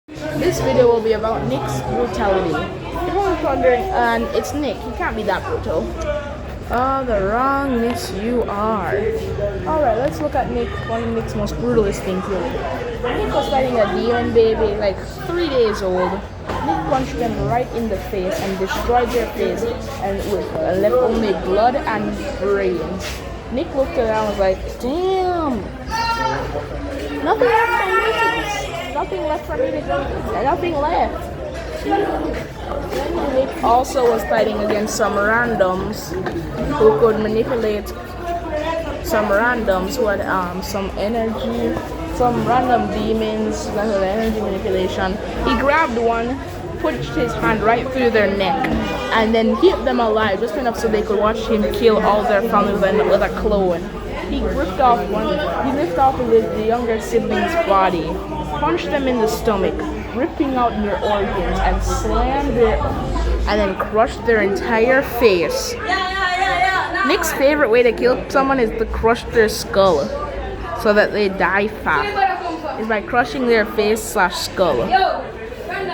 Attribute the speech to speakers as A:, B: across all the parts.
A: This video will be about Nick's brutality. You're probably wondering, and it's Nick, he can't be that brutal. Oh, the wrongness you are. Alright, let's look at Nick, one of Nick's most brutalist things here. Nick was fighting a demon baby, like 3 days old. Nick punched them right in the face and destroyed their face and left only blood and brains. Nick looked at it and was like, damn! Nothing left for me to nothing left for me to do. Nothing left. Nick also was fighting against some randoms who could manipulate some randoms who had some energy, some random demons that had energy manipulation. He grabbed one, pushed his hand right through their neck, and then hit them alive just enough so they could watch him kill all their family with a clone. He ripped off the younger sibling's body, punched them in the stomach, ripping out their organs, and and then crushed their entire face. Nick's favorite way to kill someone is to crush their skull so that they die fast. Is by crushing their face/skull.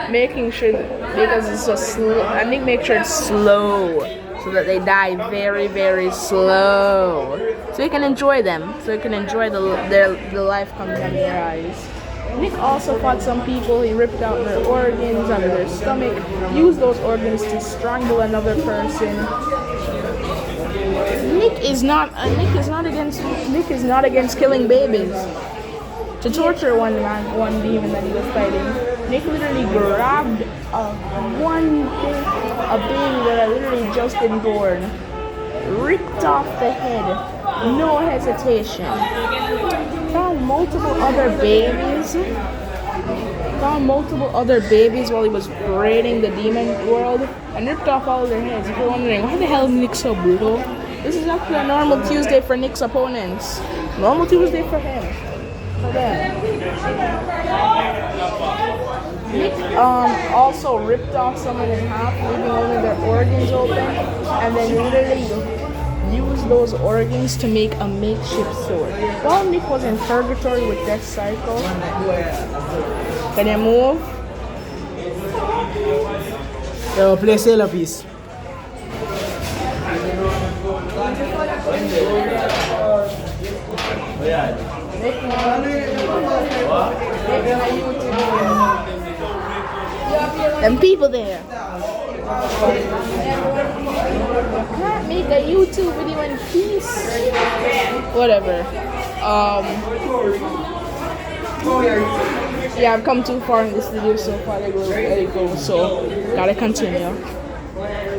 A: Making sure because it's so slow. I think make sure it's slow so that they die very, very slow. So you can enjoy them. So you can enjoy the life coming out of their eyes. Nick also fought some people. He ripped out their organs out of their stomach, used those organs to strangle another person. Nick is not against killing babies. To torture one demon that he was fighting, Nick literally grabbed a baby that had literally just been born, ripped off the head, no hesitation. Found multiple other babies while he was raiding the demon world and ripped off all of their heads. If you're wondering, why the hell is Nick so brutal? This is actually a normal Tuesday for Nick's opponents. Normal Tuesday for him. For them. Nick also ripped off someone in half, leaving only their organs open, and then literally used those organs to make a makeshift sword. While Nick was in purgatory with Death Cycle, can you move?
B: Yo, play Sailor Piece.
A: Them people there. Can't make a YouTube video in peace. Whatever. Yeah, I've come too far in this video so far. Let it go. So gotta continue.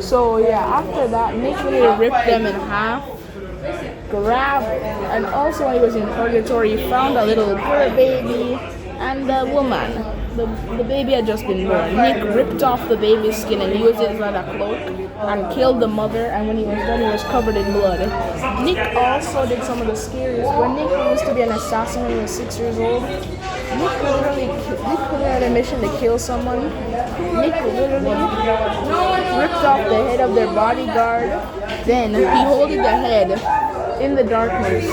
A: So yeah, after that, Nick really ripped them in half. Grabbed, and also when he was in purgatory, he found a little girl baby and a woman. The baby had just been born. Nick ripped off the baby's skin and used it as a cloak and killed the mother, and when he was done, he was covered in blood. Nick also did some of the scariest. When Nick used to be an assassin when he was 6 years old, Nick literally had a mission to kill someone. Nick literally ripped off the head of their bodyguard, then he holded the head in the darkness,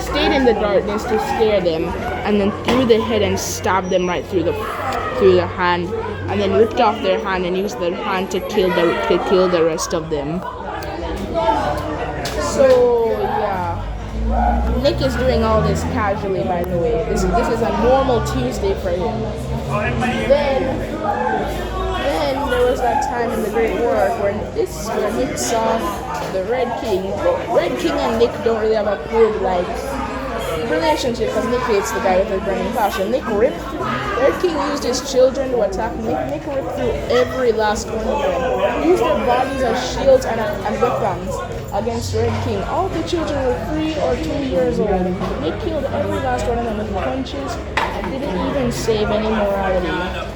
A: stayed in the darkness to scare them, and then threw the head and stabbed them right through the hand, and then ripped off their hand and used their hand to kill the rest of them. So yeah, Nick is doing all this casually, by the way. This is a normal Tuesday for him. Then there was that time in the Great War where Nick saw the Red King. Red King and Nick don't really have a good relationship because Nick hates the guy with the burning passion. Red King used his children to attack Nick. Nick ripped through every last one of them. He used their bodies as shields and weapons against Red King. All the children were 3 or 2 years old. Nick killed every last one of them with punches and didn't even save any morality.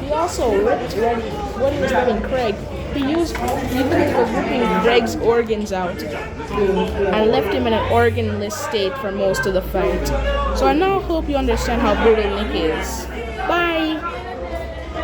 A: He also ripped when he was living Craig. He was ripping Greg's organs out and left him in an organless state for most of the fight. So I now hope you understand how brutal Nick is. Bye!